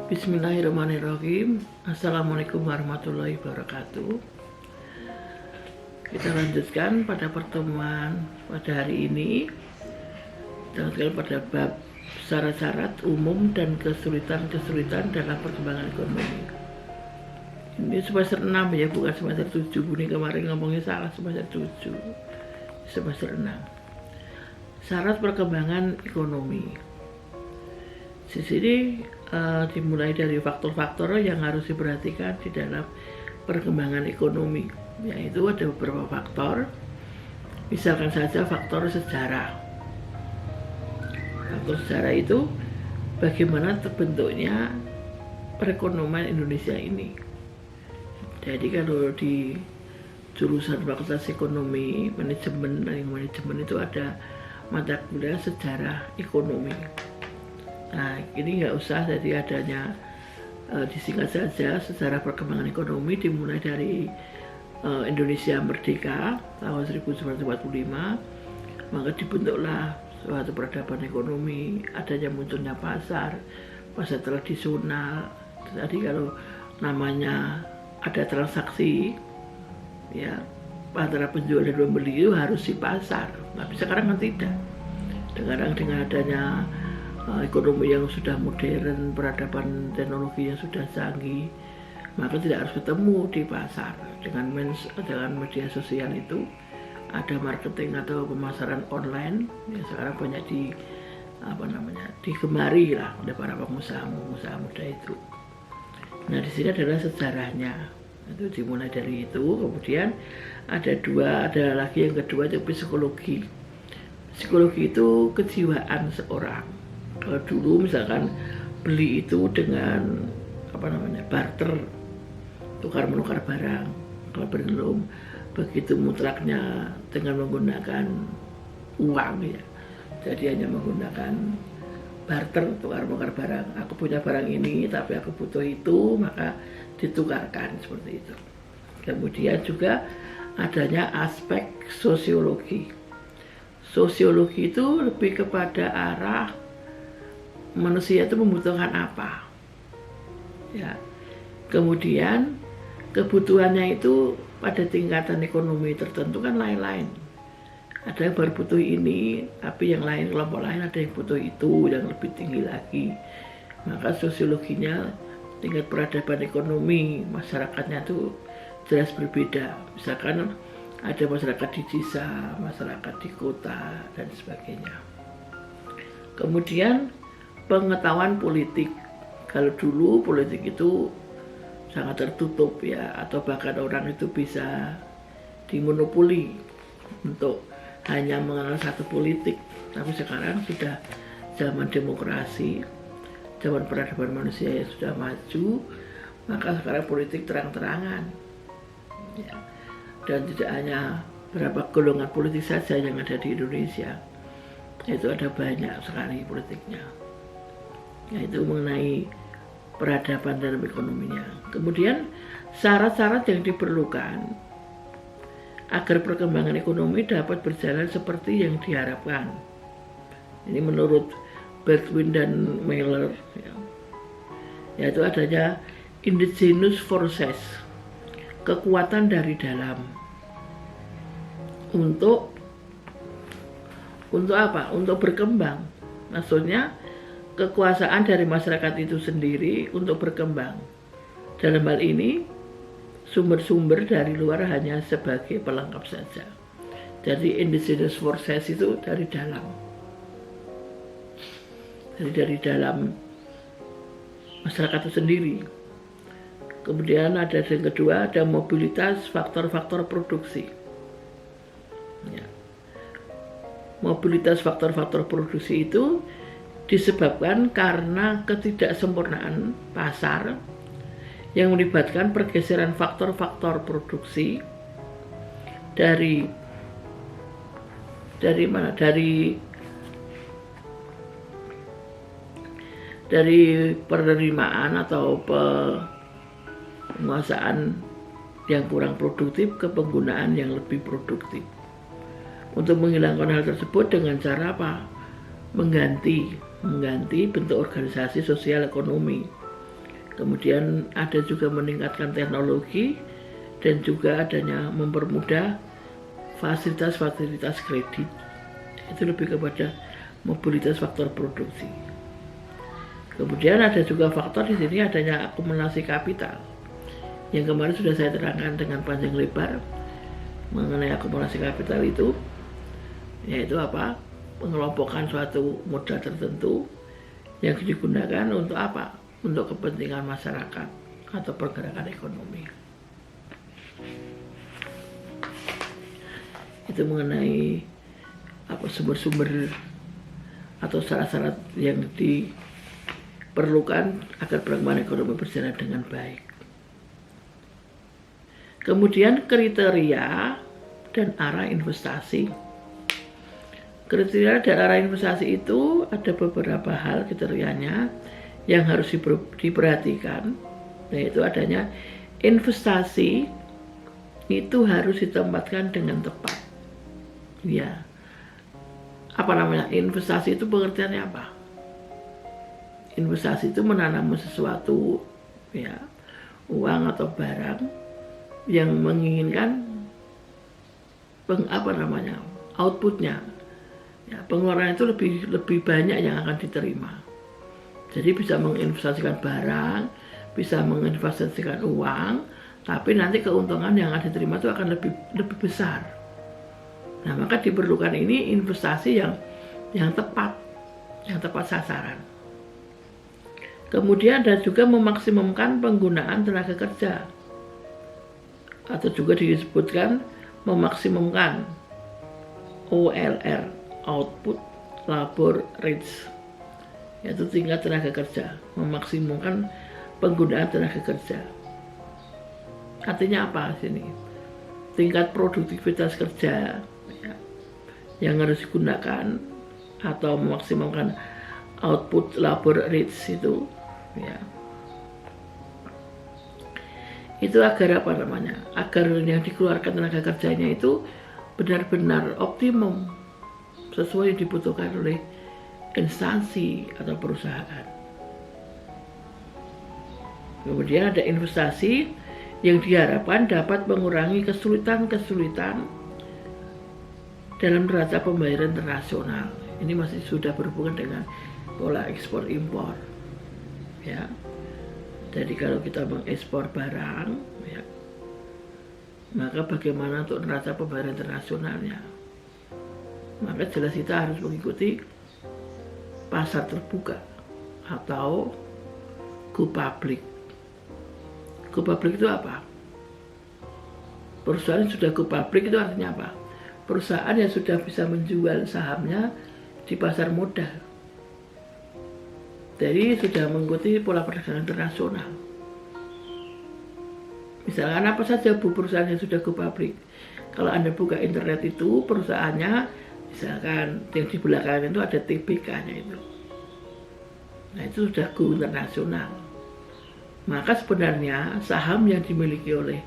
Bismillahirrahmanirrahim. Assalamualaikum warahmatullahi wabarakatuh. Kita lanjutkan pada pertemuan pada hari ini. Kita lanjutkan pada bab syarat-syarat umum dan kesulitan-kesulitan dalam perkembangan ekonomi. Ini semester 6 ya, bukan semester 7. Ini kemarin ngomongnya salah, semester 7. Semester 6. Syarat perkembangan ekonomi. Di sini dimulai dari faktor-faktor yang harus diperhatikan di dalam perkembangan ekonomi, yaitu ada beberapa faktor. Misalkan saja faktor sejarah. Faktor sejarah itu bagaimana terbentuknya perekonomian Indonesia ini. Jadi kalau di jurusan Fakultas Ekonomi Manajemen itu ada mata kuliah sejarah ekonomi. Nah, ini nggak usah, jadi adanya disingkat saja sejarah perkembangan ekonomi dimulai dari Indonesia merdeka tahun 1945, maka dibentuklah suatu peradaban ekonomi, adanya munculnya pasar tradisional. Tadi kalau namanya ada transaksi ya antara penjual dan pembeli itu harus di pasar, tapi sekarang kan tidak. Sekarang dengan adanya ekonomi yang sudah modern, peradaban teknologi yang sudah canggih, maka tidak harus ketemu di pasar. Dengan media sosial itu ada marketing atau pemasaran online yang sekarang banyak digemari lah oleh para pengusaha muda itu. Nah, di sini adalah sejarahnya. Itu dimulai dari itu. Kemudian ada lagi yang kedua, itu psikologi. Psikologi itu kejiwaan seorang. Kalau dulu misalkan beli itu dengan barter, tukar menukar barang. Kalau belum begitu mutlaknya dengan menggunakan uang ya, jadi hanya menggunakan barter, tukar menukar barang. Aku punya barang ini tapi aku butuh itu, maka ditukarkan seperti itu. Kemudian juga adanya aspek sosiologi. Sosiologi itu lebih kepada arah manusia itu membutuhkan apa ya, kemudian kebutuhannya itu pada tingkatan ekonomi tertentu kan lain-lain. Ada yang baru butuh ini, tapi yang lain, kelompok lain ada yang butuh itu yang lebih tinggi lagi. Maka sosiologinya, tingkat peradaban ekonomi masyarakatnya itu jelas berbeda. Misalkan ada masyarakat di desa, masyarakat di kota dan sebagainya. Kemudian pengetahuan politik. Kalau dulu politik itu sangat tertutup ya, atau bahkan orang itu bisa dimonopoli untuk hanya mengenal satu politik. Tapi sekarang sudah zaman demokrasi, zaman peradaban manusia yang sudah maju, maka sekarang politik terang-terangan ya. Dan tidak hanya beberapa golongan politik saja yang ada di Indonesia, itu ada banyak sekali politiknya, yaitu mengenai peradaban dalam ekonominya. Kemudian syarat-syarat yang diperlukan agar perkembangan ekonomi dapat berjalan seperti yang diharapkan. Ini menurut Baldwin dan Mailer ya, yaitu adanya indigenous forces, kekuatan dari dalam. Untuk apa? Untuk berkembang. Maksudnya kekuasaan dari masyarakat itu sendiri untuk berkembang. Dalam hal ini sumber-sumber dari luar hanya sebagai pelengkap saja. Jadi indigenous forces itu dari dalam. Jadi dari dalam masyarakat itu sendiri. Kemudian ada yang kedua, ada mobilitas faktor-faktor produksi. Ya. Mobilitas faktor-faktor produksi itu disebabkan karena ketidaksempurnaan pasar yang melibatkan pergeseran faktor-faktor produksi dari penerimaan atau penguasaan yang kurang produktif ke penggunaan yang lebih produktif. Untuk menghilangkan hal tersebut dengan cara apa? Mengganti bentuk organisasi sosial ekonomi Kemudian ada juga meningkatkan teknologi dan juga adanya mempermudah fasilitas-fasilitas kredit. Itu lebih kepada mobilitas faktor produksi. Kemudian ada juga faktor di sini adanya akumulasi kapital. Yang kemarin sudah saya terangkan dengan panjang lebar mengenai akumulasi kapital itu, yaitu apa? Pengelompokan suatu modal tertentu yang digunakan untuk apa? Untuk kepentingan masyarakat atau pergerakan ekonomi. Itu mengenai apa sumber-sumber atau syarat-syarat yang diperlukan agar perkembangan ekonomi berjalan dengan baik. Kemudian kriteria dan arah investasi. Kriteria dan arah investasi itu ada beberapa hal kriterianya yang harus diperhatikan, yaitu adanya investasi itu harus ditempatkan dengan tepat. Ya, apa namanya? Investasi itu pengertiannya apa? Investasi itu menanam sesuatu, ya, uang atau barang yang menginginkan outputnya, ya, pengeluaran itu lebih banyak yang akan diterima. Jadi bisa menginvestasikan barang, bisa menginvestasikan uang, tapi nanti keuntungan yang akan diterima itu akan lebih besar. Nah, maka diperlukan ini investasi yang tepat sasaran. Kemudian ada juga memaksimumkan penggunaan tenaga kerja, atau juga disebutkan memaksimumkan OLR, output labor rates, yaitu tingkat tenaga kerja, memaksimumkan penggunaan tenaga kerja. Artinya apa sini? Tingkat produktivitas kerja, ya, yang harus digunakan atau memaksimalkan output labor rates itu, ya. Itu agar apa namanya? Agar yang dikeluarkan tenaga kerjanya itu benar-benar optimum sesuai yang dibutuhkan oleh instansi atau perusahaan. Kemudian ada investasi yang diharapkan dapat mengurangi kesulitan-kesulitan dalam neraca pembayaran internasional. Ini masih sudah berhubungan dengan pola ekspor impor, ya. Jadi kalau kita mengekspor barang, ya, maka bagaimana untuk neraca pembayaran internasionalnya? Maka jelas kita harus mengikuti pasar terbuka atau go public. Go public itu apa? Perusahaan yang sudah go public itu artinya apa? Perusahaan yang sudah bisa menjual sahamnya di pasar modal. Jadi sudah mengikuti pola perdagangan internasional. Misalkan apa saja perusahaan yang sudah go public. Kalau Anda buka internet itu perusahaannya, misalkan yang di belakang itu ada TBK-nya itu. Nah, itu sudah go internasional. Maka sebenarnya saham yang dimiliki oleh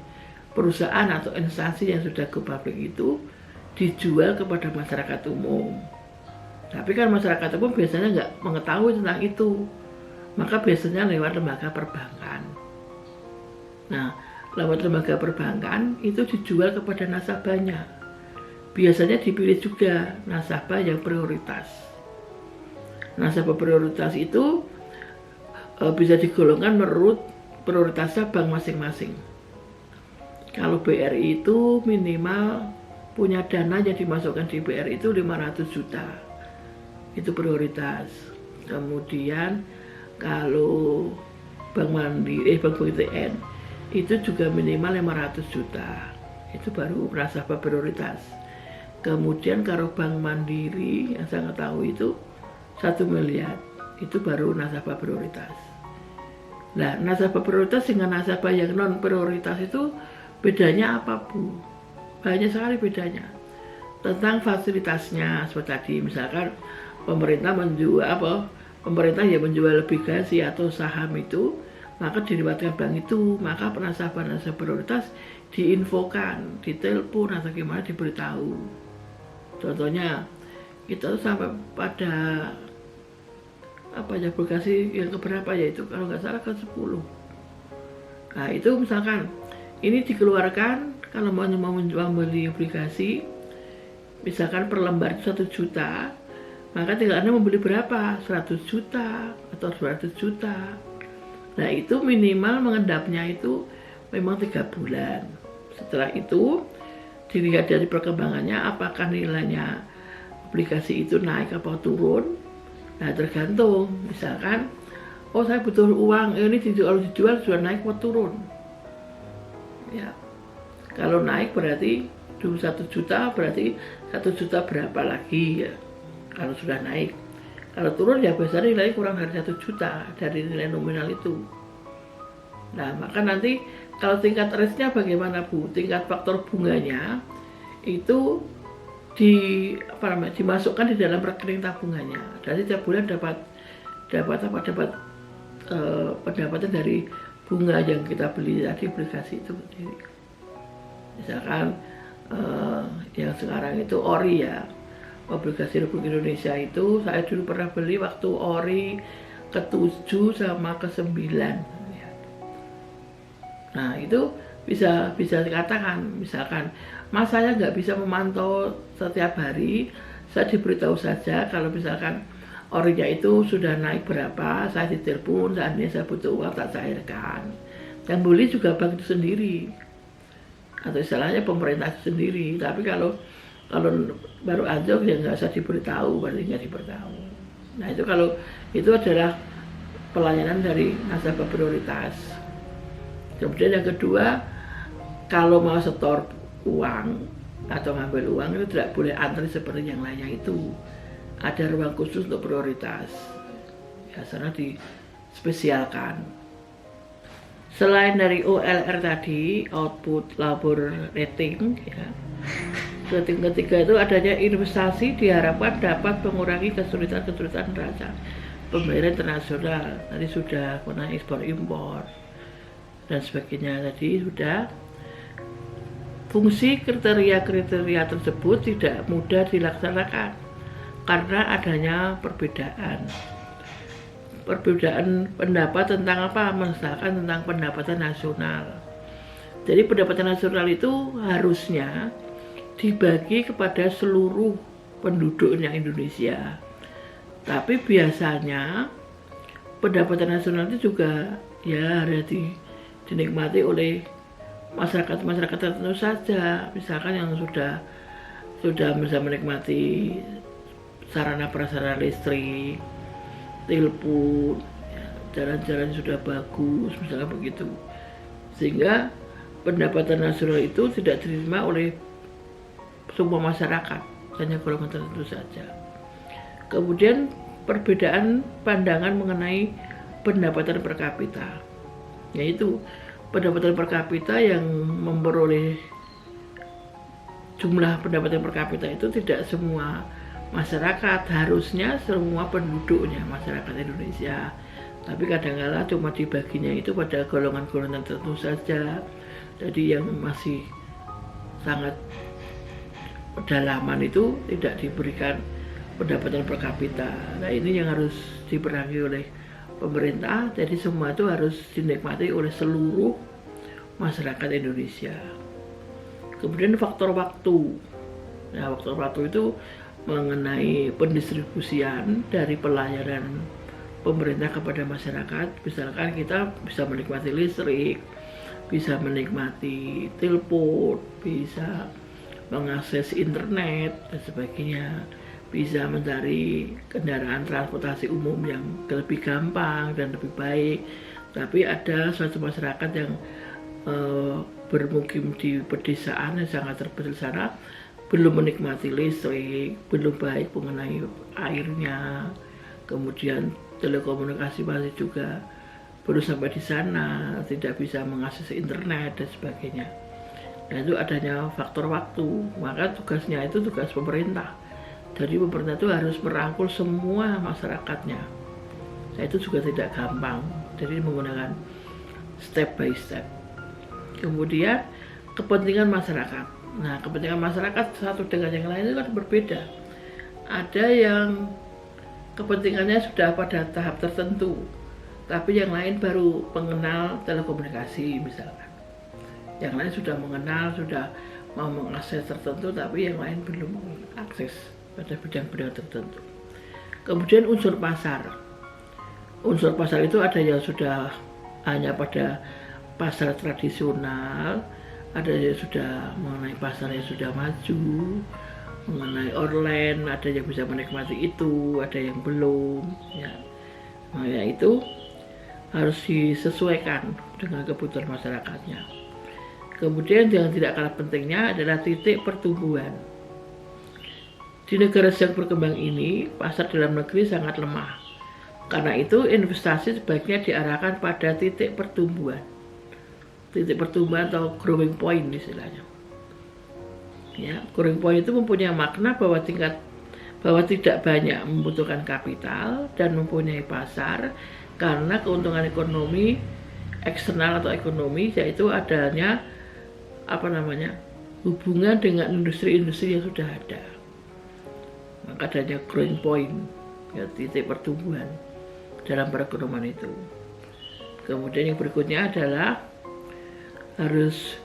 perusahaan atau instansi yang sudah go public itu dijual kepada masyarakat umum. Tapi kan masyarakat umum biasanya nggak mengetahui tentang itu. Maka biasanya lewat lembaga perbankan. Nah, lewat lembaga perbankan itu dijual kepada nasabahnya. Biasanya dipilih juga nasabah yang prioritas. Nasabah prioritas itu bisa digolongkan menurut prioritasnya bank masing-masing. Kalau BRI itu minimal punya dana yang dimasukkan di BRI itu 500 juta. Itu prioritas. Kemudian kalau Bank Mandiri, Bank BTN itu juga minimal 500 juta. Itu baru nasabah prioritas. Kemudian kalau Bank Mandiri yang saya ketahui itu 1 miliar, itu baru nasabah prioritas. Nah, nasabah prioritas dengan nasabah yang non prioritas itu bedanya apa, Bu? Banyak sekali bedanya. Tentang fasilitasnya seperti tadi, misalkan pemerintah yang menjual obligasi atau saham itu, maka dilibatkan bank itu, maka nasabah prioritas diinfokan, ditelepon atau gimana diberitahu. Contohnya kita sampai pada obligasi yang keberapa, yaitu kalau nggak salah ke 10. Nah itu misalkan ini dikeluarkan kalau mau membeli obligasi, misalkan per lembar 1 juta, maka tinggal Anda membeli berapa? 100 juta atau 200 juta. Nah itu minimal mengendapnya itu memang 3 bulan. Setelah itu dilihat dari perkembangannya apakah nilainya obligasi itu naik atau turun. Nah tergantung, misalkan oh saya butuh uang, ini kalau dijual sudah naik atau turun. Ya, kalau naik berarti dulu 1 juta, berarti 1 juta berapa lagi ya kalau sudah naik. Kalau turun ya biasanya nilai kurang dari 1 juta dari nilai nominal itu. Nah maka nanti kalau tingkat risknya bagaimana Bu? Tingkat faktor bunganya itu dimasukkan di dalam rekening tabungannya. Jadi setiap bulan dapat pendapatan dari bunga yang kita beli tadi obligasi itu sendiri. Misalkan yang sekarang itu ORI ya, obligasi Republik Indonesia itu saya dulu pernah beli waktu ORI ke-7 sama ke-9. Nah itu bisa dikatakan, misalkan Mas saya nggak bisa memantau setiap hari, saya diberitahu saja kalau misalkan orinya itu sudah naik berapa, saya ditelepon, seandainya saya butuh uang tak cairkan. Yang beli juga bank itu sendiri, atau istilahnya pemerintah itu sendiri. Tapi kalau baru anjlok ya nggak usah diberitahu, berarti nggak diberitahu. Nah itu kalau itu adalah pelayanan dari nasabah prioritas. Kemudian yang kedua, kalau mau setor uang atau ngambil uang itu tidak boleh antri seperti yang lainnya itu. Ada ruang khusus untuk prioritas, ya sana dispesialkan. Selain dari OLR tadi, output labor rating, ya, rating ketiga itu adanya investasi diharapkan dapat mengurangi kesulitan neraca pembayaran internasional. Tadi sudah mengenai ekspor impor dan sebagainya tadi sudah. Fungsi kriteria tersebut tidak mudah dilaksanakan karena adanya perbedaan pendapat tentang apa, misalkan tentang pendapatan nasional. Jadi pendapatan nasional itu harusnya dibagi kepada seluruh penduduknya Indonesia. Tapi biasanya pendapatan nasional itu juga ya harus dinikmati oleh masyarakat tertentu saja, misalkan yang sudah bisa menikmati sarana prasarana listrik, telepon, jalan-jalan sudah bagus, misalnya begitu, sehingga pendapatan nasional itu tidak diterima oleh semua masyarakat, hanya golongan tertentu saja. Kemudian perbedaan pandangan mengenai pendapatan per kapita, yaitu pendapatan per kapita yang memperoleh jumlah pendapatan per kapita itu tidak semua masyarakat, harusnya semua penduduknya masyarakat Indonesia. Tapi kadang-kala cuma dibaginya itu pada golongan-golongan tertentu saja. Jadi yang masih sangat pedalaman itu tidak diberikan pendapatan per kapita. Nah ini yang harus diperangi oleh pemerintah, jadi semua itu harus dinikmati oleh seluruh masyarakat Indonesia. Kemudian faktor waktu. Nah, faktor waktu itu mengenai pendistribusian dari pelayanan pemerintah kepada masyarakat. Misalkan kita bisa menikmati listrik, bisa menikmati telepon, bisa mengakses internet dan sebagainya, bisa mencari kendaraan transportasi umum yang lebih gampang dan lebih baik. Tapi ada suatu masyarakat yang bermukim di pedesaan yang sangat terpencil sana, belum menikmati listrik, belum baik mengenai airnya, kemudian telekomunikasi masih juga baru sampai di sana, tidak bisa mengakses internet dan sebagainya. Nah itu adanya faktor waktu, maka tugasnya itu tugas pemerintah. Jadi pemerintah itu harus merangkul semua masyarakatnya. Nah itu juga tidak gampang, jadi menggunakan step by step. Kemudian kepentingan masyarakat. Nah kepentingan masyarakat satu dengan yang lain itu kan berbeda. Ada yang kepentingannya sudah pada tahap tertentu, tapi yang lain baru pengenal telekomunikasi misalkan. Yang lain sudah mengenal, sudah mau mengakses tertentu, tapi yang lain belum mengakses pada bidang-bidang tertentu. Kemudian unsur pasar. Unsur pasar itu ada yang sudah hanya pada pasar tradisional, ada yang sudah mengenai pasar yang sudah maju, mengenai online, ada yang bisa menikmati itu, ada yang belum. Ya. Nah, itu harus disesuaikan dengan kebutuhan masyarakatnya. Kemudian yang tidak kalah pentingnya adalah titik pertumbuhan. Di negara sedang berkembang ini, pasar dalam negeri sangat lemah. Karena itu investasi sebaiknya diarahkan pada titik pertumbuhan. Titik pertumbuhan atau growing point istilahnya. Ya, growing point itu mempunyai makna bahwa tidak banyak membutuhkan kapital dan mempunyai pasar karena keuntungan ekonomi eksternal atau ekonomi, yaitu adanya hubungan dengan industri-industri yang sudah ada. Maka adanya growing point, ya, titik pertumbuhan dalam perekonomian itu. Kemudian yang berikutnya adalah harus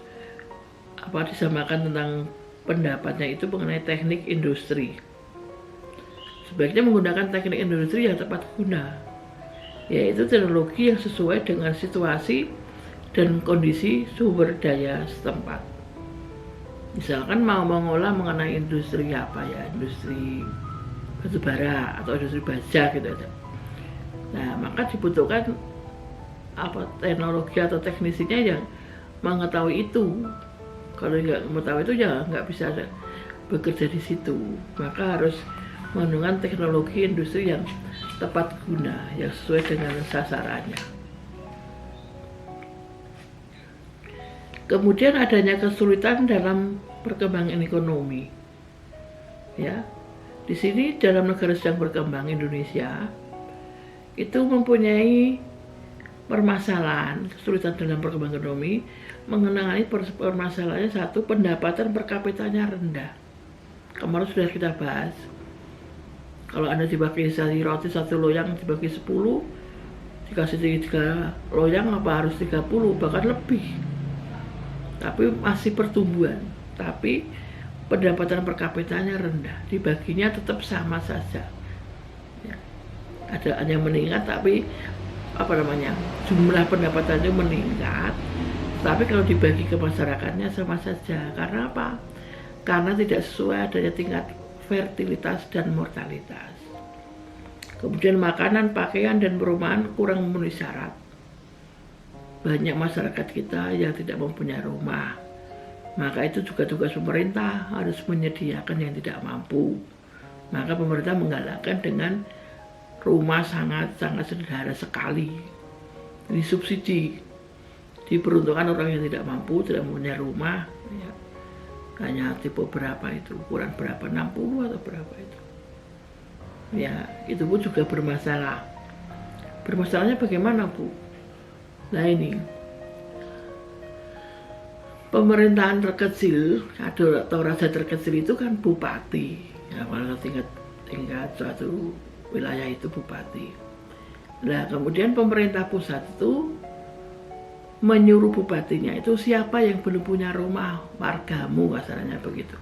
disamakan tentang pendapatnya itu mengenai teknik industri. Sebaiknya menggunakan teknik industri yang tepat guna, yaitu teknologi yang sesuai dengan situasi dan kondisi sumber daya setempat. Misalkan mau mengolah mengenai industri industri batubara atau industri baja gitu aja. Nah, maka dibutuhkan teknologi atau teknisinya yang mengetahui itu. Kalau nggak mengetahui itu ya nggak bisa bekerja di situ. Maka harus menggunakan teknologi industri yang tepat guna, yang sesuai dengan sasarannya. Kemudian adanya kesulitan dalam perkembangan ekonomi. Ya, di sini dalam negara sedang berkembang Indonesia itu mempunyai permasalahan, kesulitan dalam perkembangan ekonomi, mengenai permasalahannya satu, pendapatan per kapitanya rendah. Kemarin sudah kita bahas. Kalau Anda dibagi roti satu loyang dibagi 10, dikasih 3 loyang apa harus 30 bahkan lebih. Tapi masih pertumbuhan, tapi pendapatan per kapitanya rendah, dibaginya tetap sama saja. Ya. Ada yang meningkat, tapi jumlah pendapatannya meningkat, tapi kalau dibagi ke masyarakatnya sama saja. Karena apa? Karena tidak sesuai adanya tingkat fertilitas dan mortalitas. Kemudian makanan, pakaian, dan perumahan kurang memenuhi syarat. Banyak masyarakat kita yang tidak mempunyai rumah. Maka itu juga tugas pemerintah harus menyediakan yang tidak mampu. Maka pemerintah menggalakkan dengan rumah sangat sederhana sekali. Ini subsidi diperuntukkan orang yang tidak mampu, tidak mempunyai rumah. Ya. Hanya tipe berapa itu, ukuran berapa, 60 atau berapa itu. Ya, itu pun juga bermasalah. Bermasalahnya bagaimana, Bu? Nah ini, pemerintahan terkecil atau raja terkecil itu kan bupati. Ya, pada tingkat suatu wilayah itu bupati. Nah, kemudian pemerintah pusat itu menyuruh bupatinya itu siapa yang belum punya rumah, wargamu kasarnya begitu.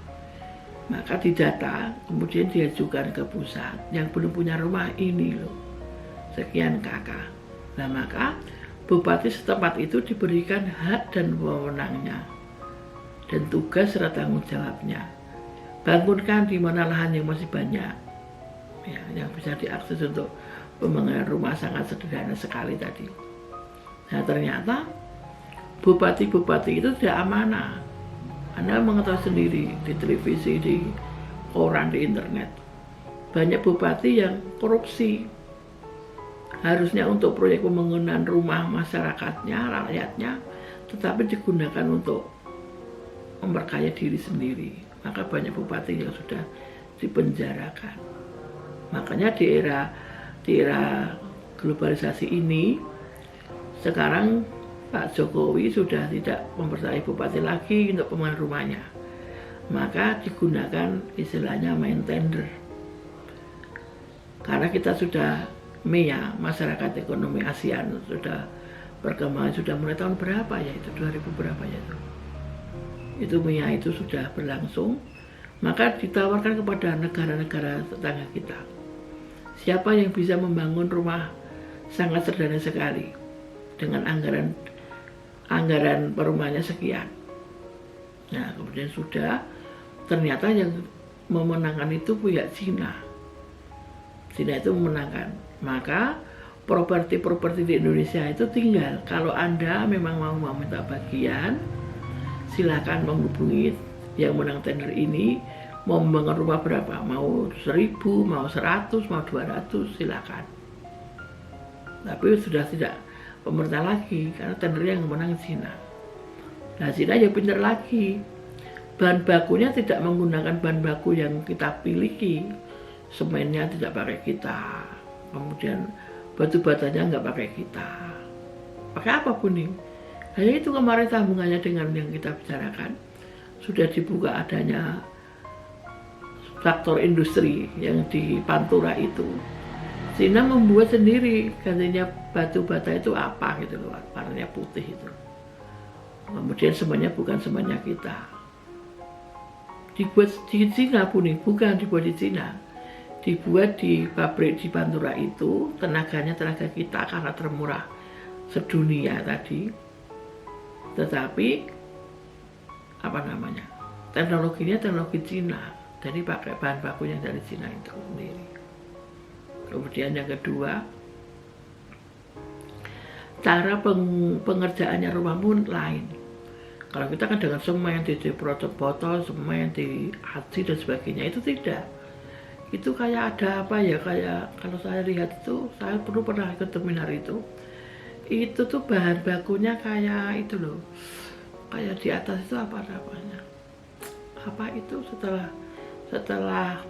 Maka didata, kemudian diajukan ke pusat, yang belum punya rumah ini loh, sekian kakak. Nah, maka bupati setempat itu diberikan hak dan wewenangnya dan tugas serta tanggung jawabnya. Bangunkan di mana lahan yang masih banyak, ya, yang bisa diakses untuk pembangunan rumah sangat sederhana sekali tadi. Nah, ternyata bupati-bupati itu tidak amanah. Anda mengetahui sendiri di televisi, di koran, di internet, banyak bupati yang korupsi. Harusnya untuk proyek pembangunan rumah masyarakatnya, rakyatnya, tetapi digunakan untuk memperkaya diri sendiri. Maka banyak bupati yang sudah dipenjarakan. Makanya di era globalisasi ini, sekarang Pak Jokowi sudah tidak mempercayai bupati lagi untuk pembangunan rumahnya. Maka digunakan istilahnya main tender. Karena kita sudah MEA, masyarakat ekonomi ASEAN, sudah perkembangan sudah mulai tahun berapa ya, itu 2000 berapa ya itu MEA itu sudah berlangsung. Maka ditawarkan kepada negara-negara tetangga kita, siapa yang bisa membangun rumah sangat sederhana sekali dengan anggaran perumahannya sekian. Nah, kemudian sudah ternyata yang memenangkan itu pihak Cina. Cina itu memenangkan. Maka properti-properti di Indonesia itu tinggal. Kalau Anda memang mau minta bagian, silakan menghubungi yang menang tender ini. Mau membangun rumah berapa? Mau 1000, mau 100, mau 200, silakan. Tapi sudah tidak pemerintah lagi, karena tendernya yang menang Cina. Nah, Cina ya pintar lagi. Bahan bakunya tidak menggunakan bahan baku yang kita miliki. Semennya tidak pakai kita. Kemudian batu batanya nggak pakai kita. Pakai apapun nih. Hanya itu kemarin sambungannya dengan yang kita bicarakan. Sudah dibuka adanya faktor industri yang di Pantura itu. Cina membuat sendiri, gantinya batu bata itu apa gitu loh, warnanya putih itu. Kemudian semuanya bukan semuanya kita. Dibuat di Cina pun nih, bukan dibuat di Cina. Dibuat di pabrik di Pantura itu, tenaganya tenaga kita karena termurah sedunia tadi. Tetapi apa namanya? Teknologinya teknologi Cina. Jadi pakai bahan bakunya dari Cina itu sendiri. Kemudian yang kedua, cara pengerjaannya rumah pun lain. Kalau kita kan dengan semen di botol, semen di aci dan sebagainya, itu tidak. Itu kayak ada apa ya, kayak kalau saya lihat itu, saya pernah ikut seminar itu tuh bahan bakunya kayak itu loh, kayak di atas itu apa namanya, apa itu setelah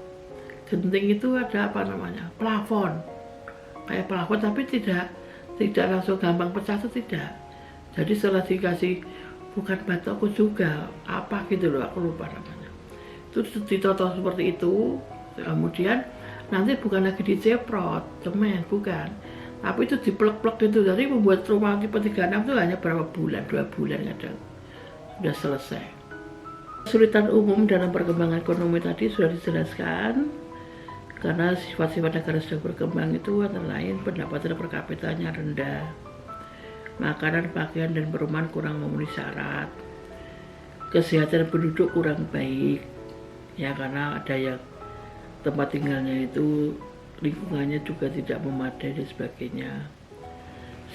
genting itu ada apa namanya, plafon, kayak plafon, tapi tidak langsung gampang pecah, itu tidak. Jadi setelah dikasih bukan batu aku juga apa gitu loh, aku lupa namanya, itu ditoto seperti itu. Kemudian nanti bukan lagi diceprot semen, bukan, tapi itu diplek-plek gitu. Jadi membuat rumah tipe 36 itu hanya berapa bulan, 2 bulan kadang sudah selesai. Kesulitan umum dalam perkembangan ekonomi tadi sudah dijelaskan, karena sifat-sifat negara sedang berkembang itu antara lain pendapatan per kapitanya rendah, makanan, pakaian, dan perumahan kurang memenuhi syarat, kesehatan penduduk kurang baik, ya karena ada yang tempat tinggalnya itu lingkungannya juga tidak memadai dan sebagainya.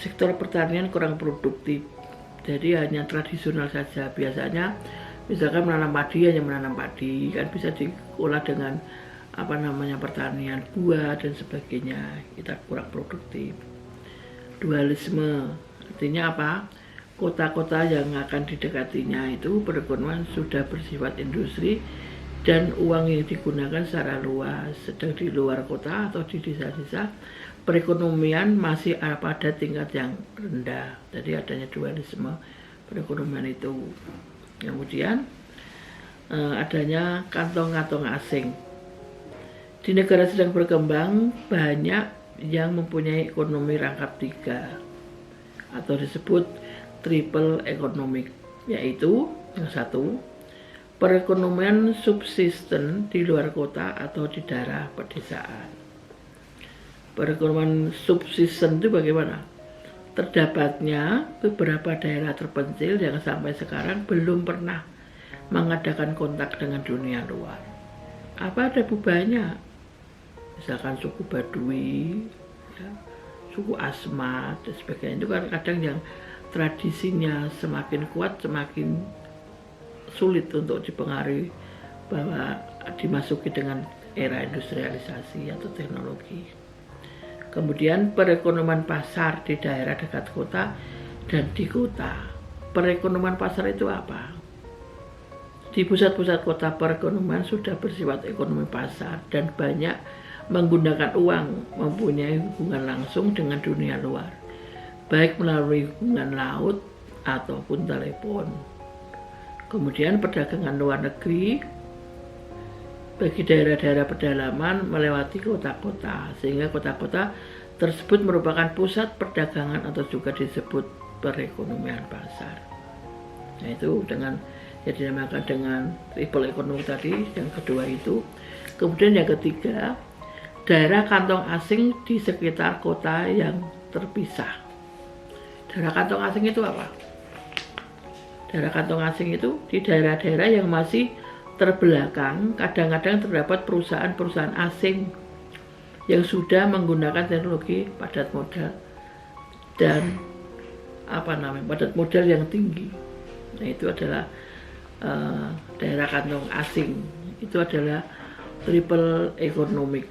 Sektor pertanian kurang produktif, jadi hanya tradisional saja. Biasanya misalkan menanam padi, hanya menanam padi, kan bisa diolah dengan apa namanya pertanian, buah dan sebagainya. Kita kurang produktif. Dualisme, artinya apa? Kota-kota yang akan didekatinya itu perekonomian sudah bersifat industri dan uang yang digunakan secara luas. Sedang di luar kota atau di desa-desa perekonomian masih pada tingkat yang rendah. Jadi adanya dualisme perekonomian itu. Kemudian adanya kantong-kantong asing. Di negara sedang berkembang banyak yang mempunyai ekonomi rangkap 3 atau disebut triple economic, yaitu yang satu, perekonomian subsisten di luar kota atau di daerah pedesaan. Perekonomian subsisten itu bagaimana? Terdapatnya beberapa daerah terpencil yang sampai sekarang belum pernah mengadakan kontak dengan dunia luar. Apa ada banyak? Misalkan suku Baduy, ya, suku Asmat dan sebagainya, itu kan kadang yang tradisinya semakin kuat semakin sulit untuk dipengaruhi bahwa dimasuki dengan era industrialisasi atau teknologi. Kemudian perekonomian pasar di daerah dekat kota dan di kota. Perekonomian pasar itu apa? Di pusat-pusat kota perekonomian sudah bersifat ekonomi pasar dan banyak menggunakan uang, mempunyai hubungan langsung dengan dunia luar, baik melalui hubungan laut ataupun telepon. Kemudian perdagangan luar negeri bagi daerah-daerah pedalaman melewati kota-kota, sehingga kota-kota tersebut merupakan pusat perdagangan atau juga disebut perekonomian pasar. Nah itu dengan yang dinamakan dengan triple ekonomi tadi, yang kedua itu. Kemudian yang ketiga, daerah kantong asing di sekitar kota yang terpisah. Daerah kantong asing itu apa? Daerah kantong asing itu di daerah-daerah yang masih terbelakang, kadang-kadang terdapat perusahaan-perusahaan asing yang sudah menggunakan teknologi padat modal dan padat modal yang tinggi. Nah itu adalah daerah kantong asing. Itu adalah triple economic.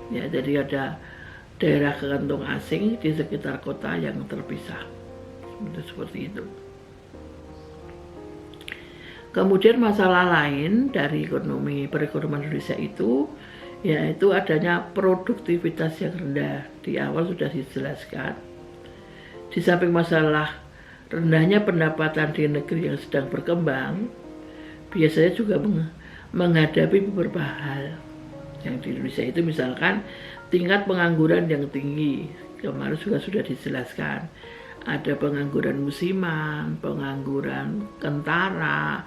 Ya, jadi ada daerah kantong asing di sekitar kota yang terpisah. Seperti itu. Kemudian masalah lain dari perekonomian Indonesia itu yaitu adanya produktivitas yang rendah. Di awal sudah dijelaskan. Di samping masalah rendahnya pendapatan di negeri yang sedang berkembang, biasanya juga menghadapi beberapa hal. Yang di Indonesia itu misalkan tingkat pengangguran yang tinggi. Kemarin juga sudah dijelaskan. Ada pengangguran musiman, pengangguran kentara,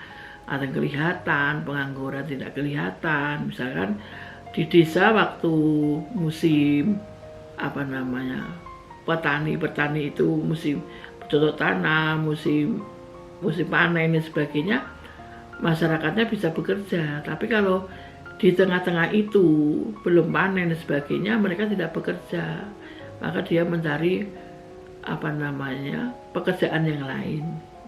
ada yang kelihatan, pengangguran tidak kelihatan. Misalkan di desa waktu musim petani itu musim bercocok tanam, musim panen dan sebagainya, masyarakatnya bisa bekerja. Tapi kalau di tengah-tengah itu belum panen dan sebagainya, mereka tidak bekerja, maka dia mencari pekerjaan yang lain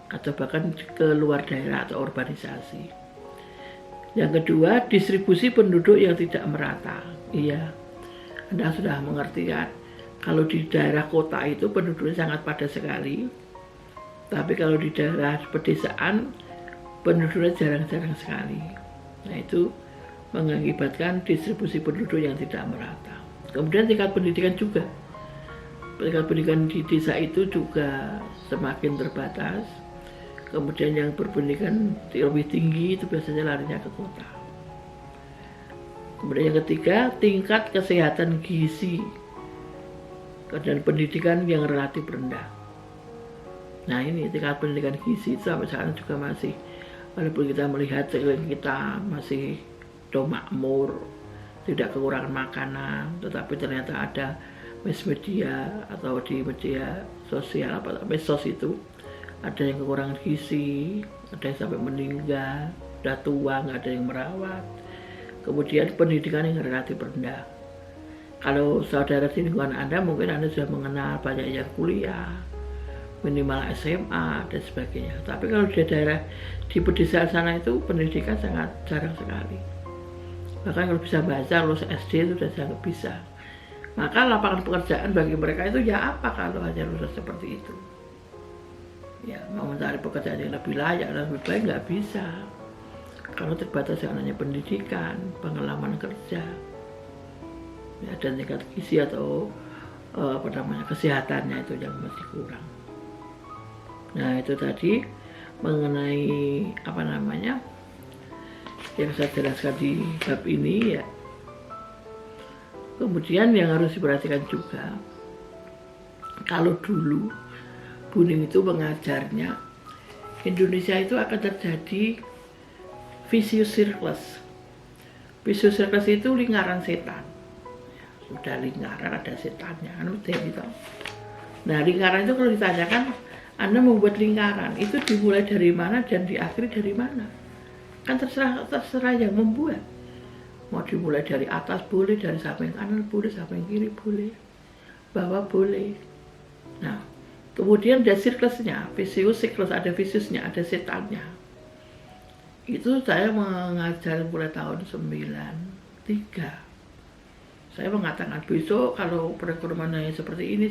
atau bahkan ke luar daerah atau urbanisasi. Yang kedua, distribusi penduduk yang tidak merata. Iya, Anda sudah mengerti kan? Kalau di daerah kota itu penduduknya sangat padat sekali, tapi kalau di daerah pedesaan penduduknya jarang-jarang sekali. Nah itu mengakibatkan distribusi penduduk yang tidak merata. Kemudian tingkat pendidikan juga. Tingkat pendidikan di desa itu juga semakin terbatas. Kemudian yang berpendidikan lebih tinggi itu biasanya larinya ke kota. Kemudian yang ketiga, tingkat kesehatan gizi dan pendidikan yang relatif rendah. Nah ini tingkat pendidikan gizi sampai sekarang juga masih, walaupun kita melihat sekeliling kita masih makmur, tidak kekurangan makanan, tetapi ternyata ada media atau di media sosial medsos itu ada yang kekurangan gizi, ada yang sampai meninggal, udah tua nggak ada yang merawat. Kemudian pendidikan yang relatif rendah. Kalau saudara di lingkungan Anda mungkin Anda sudah mengenal banyak yang kuliah, minimal SMA dan sebagainya. Tapi kalau di daerah di pedesaan sana itu pendidikan sangat jarang sekali. Bahkan kalau bisa baca, lulus SD itu sudah sangat bisa. Maka lapangan pekerjaan bagi mereka itu ya apa kalau hanya lulus seperti itu? Ya mau mencari pekerjaan yang lebih layak dan lebih baik nggak bisa. Kalau terbatas hanya pendidikan, pengalaman kerja, ya, dan tingkat gizi atau kesehatannya itu yang masih kurang. Nah itu tadi mengenai yang saya jelaskan di bab ini ya. Kemudian yang harus diperhatikan juga, kalau dulu Bu Ning itu mengajarnya Indonesia itu akan terjadi vicious circus. Vicious circus itu lingkaran setan. Ya, sudah lingkaran ada setannya kan gitu. Nah lingkaran itu kalau ditanyakan Anda membuat lingkaran itu dimulai dari mana dan diakhiri dari mana? Kan terserah yang membuat. Mau dimulai dari atas boleh, dari samping kanan boleh, samping kiri boleh, bawah boleh. Nah, kemudian ada siklusnya, vicious siklus, ada viciousnya, ada setannya. Itu saya mengajar mulai tahun 93. Saya mengatakan besok kalau perekonomiannya seperti ini,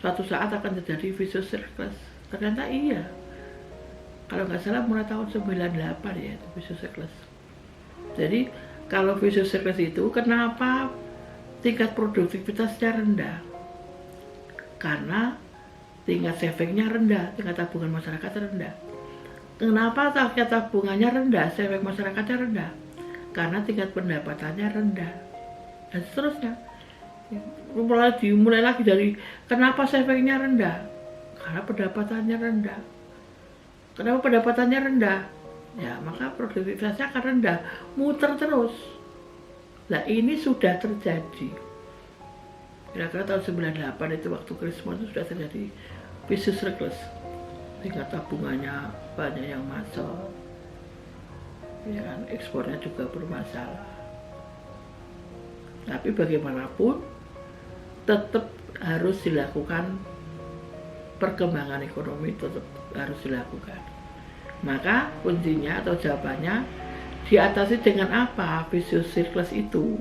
suatu saat akan terjadi vicious siklus. Ternyata iya. Kalau nggak salah mulai tahun 98 ya itu vicious siklus. Jadi kalau vicious circus itu kenapa tingkat produktivitasnya rendah? Karena tingkat savingnya rendah, tingkat tabungan masyarakat rendah. Kenapa tingkat tabungannya rendah, saving masyarakatnya rendah? Karena tingkat pendapatannya rendah. dan seterusnya. Dimulai lagi dari kenapa savingnya rendah, karena pendapatannya rendah. Kenapa pendapatannya rendah? Ya maka produktivitasnya akan rendah, muter terus. Nah ini sudah terjadi kira-kira tahun 98 itu waktu Krismon itu sudah terjadi vicious cycle, tingkat tabungannya banyak yang masuk, ya kan, ekspornya juga bermasalah. Tapi bagaimanapun tetap harus dilakukan, perkembangan ekonomi tetap harus dilakukan. Maka kuncinya atau jawabannya diatasi dengan apa vicious cycle itu?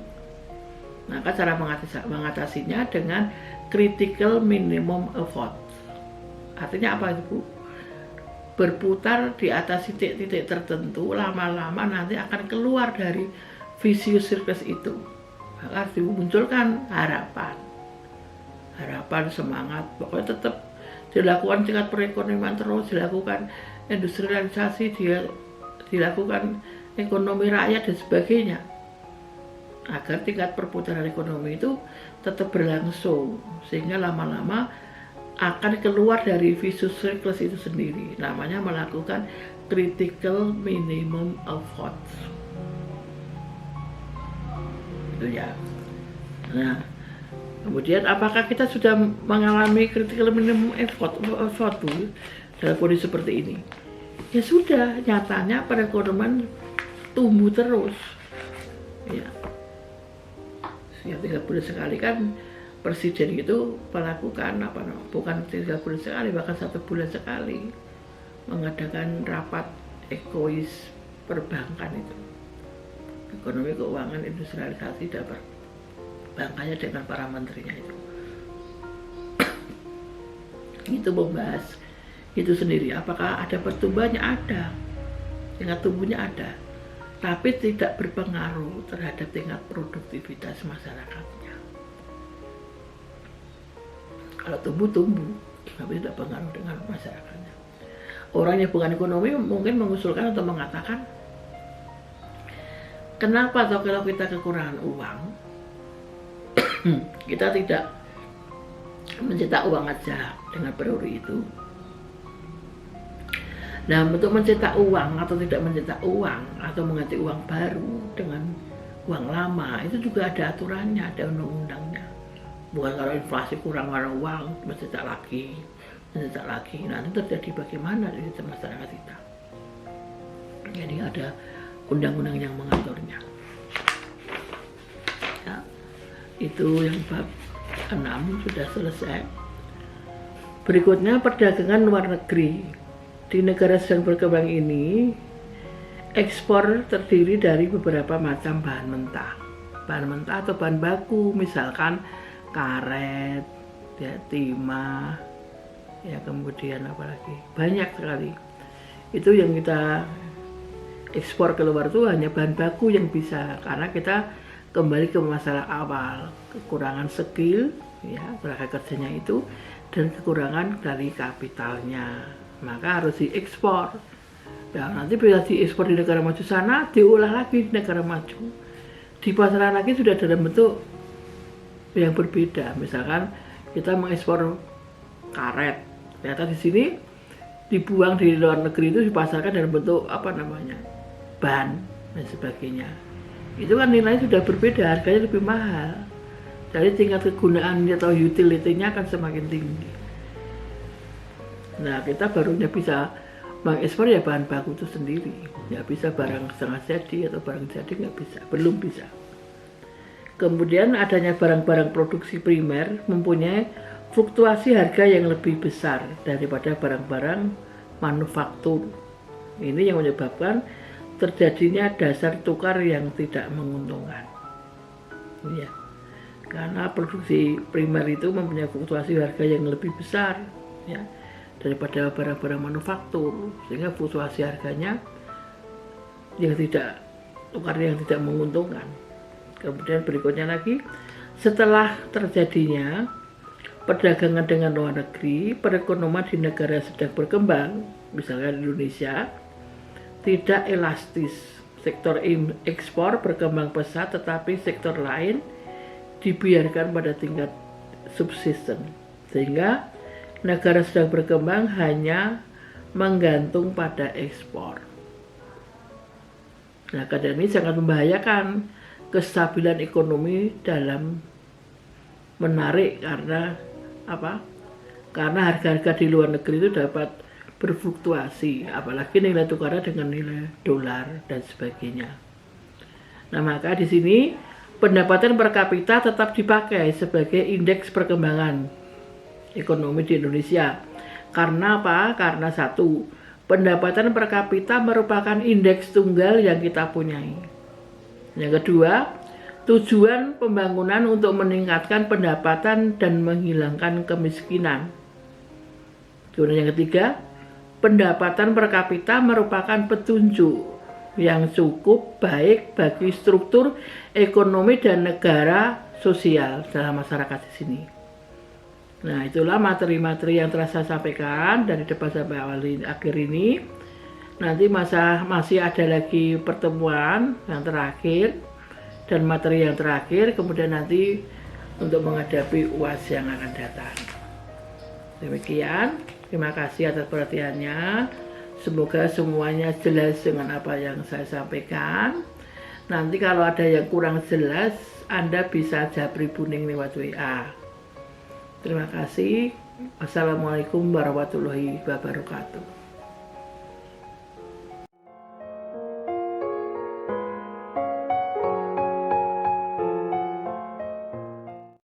Maka cara mengatasinya dengan critical minimum effort. Artinya apa itu, Bu? Berputar di atas titik-titik tertentu, lama-lama nanti akan keluar dari vicious cycle itu. Maka harus dimunculkan harapan, semangat, pokoknya tetap dilakukan tingkat perekonomian terus, dilakukan industrialisasi, dilakukan ekonomi rakyat dan sebagainya, agar tingkat perputaran ekonomi itu tetap berlangsung, sehingga lama-lama akan keluar dari vicious cycle itu sendiri. Namanya melakukan critical minimum effort. Itu ya. Nah, kemudian apakah kita sudah mengalami critical minimum effort dalam kondisi seperti ini? Ya sudah, nyatanya perekonomian tumbuh terus. Ya. Ya 3 bulan sekali kan presiden itu melakukan bukan 3 bulan sekali, bahkan 1 bulan sekali mengadakan rapat ekois perbankan itu, ekonomi keuangan industrialisasi dan perbankannya dengan para menterinya itu membahas itu sendiri. Apakah ada pertumbuhannya? Ada, tingkat tumbuhnya ada, tapi tidak berpengaruh terhadap tingkat produktivitas masyarakatnya. Kalau tumbuh, tapi tidak berpengaruh dengan masyarakatnya. Orang yang bukan ekonomi mungkin mengusulkan atau mengatakan, kenapa atau kalau kita kekurangan uang, kita tidak mencetak uang aja dengan periode itu. Nah, untuk mencetak uang atau tidak mencetak uang atau mengganti uang baru dengan uang lama itu juga ada aturannya, ada undang-undangnya. Bukan kalau inflasi kurang uang mencetak lagi. Nah, itu terjadi bagaimana di sistem masyarakat kita? Jadi ada undang-undang yang mengaturnya. Ya, itu yang bab 6 sudah selesai. Berikutnya perdagangan luar negeri. Di negara sedang berkembang ini, ekspor terdiri dari beberapa macam bahan mentah atau bahan baku, misalkan karet, ya, timah, ya, kemudian apalagi banyak sekali. Itu yang kita ekspor keluar itu hanya bahan baku yang bisa, karena kita kembali ke masalah awal, kekurangan skill, ya, tenaga kerjanya itu, dan kekurangan dari kapitalnya. Maka harus diekspor. Ya, nanti bisa diekspor di negara maju sana, diolah lagi di negara maju. Di pasaran lagi sudah dalam bentuk yang berbeda. Misalkan kita mengekspor karet, ternyata di sini dibuang di luar negeri itu dipasarkan dalam bentuk ban dan sebagainya. Itu kan nilainya sudah berbeda, harganya lebih mahal. Jadi tingkat kegunaannya atau utility-nya akan semakin tinggi. Nah, kita barunya bisa mengekspor ya bahan baku itu sendiri. Nggak bisa barang setengah jadi atau barang jadi, nggak bisa, belum bisa. Kemudian adanya barang-barang produksi primer mempunyai fluktuasi harga yang lebih besar daripada barang-barang manufaktur. Ini yang menyebabkan terjadinya dasar tukar yang tidak menguntungkan. Ya, karena produksi primer itu mempunyai fluktuasi harga yang lebih besar, ya, daripada barang-barang manufaktur, sehingga fluktuasi harganya yang tidak menguntungkan. Kemudian berikutnya lagi, setelah terjadinya perdagangan dengan luar negeri, perekonomian di negara sedang berkembang, misalnya Indonesia, tidak elastis. Sektor ekspor berkembang pesat, tetapi sektor lain dibiarkan pada tingkat subsisten, sehingga negara sedang berkembang hanya menggantung pada ekspor. Nah, keadaan ini sangat membahayakan kestabilan ekonomi dalam menarik, karena apa? Karena harga-harga di luar negeri itu dapat berfluktuasi, apalagi nilai tukarnya dengan nilai dolar dan sebagainya. Nah, maka di sini pendapatan per kapita tetap dipakai sebagai indeks perkembangan ekonomi di Indonesia. Karena apa? Karena satu, pendapatan per kapita merupakan indeks tunggal yang kita punyai. Yang kedua, tujuan pembangunan untuk meningkatkan pendapatan dan menghilangkan kemiskinan. Kemudian yang ketiga, pendapatan per kapita merupakan petunjuk yang cukup baik bagi struktur ekonomi dan negara sosial dalam masyarakat di sini. Nah, itulah materi-materi yang telah saya sampaikan dari depan sampai akhir ini. Nanti masih ada lagi pertemuan yang terakhir dan materi yang terakhir, kemudian nanti untuk menghadapi UAS yang akan datang. Demikian, terima kasih atas perhatiannya. Semoga semuanya jelas dengan apa yang saya sampaikan. Nanti kalau ada yang kurang jelas, Anda bisa japri Buning lewat WA. Terima kasih. Wassalamualaikum warahmatullahi wabarakatuh.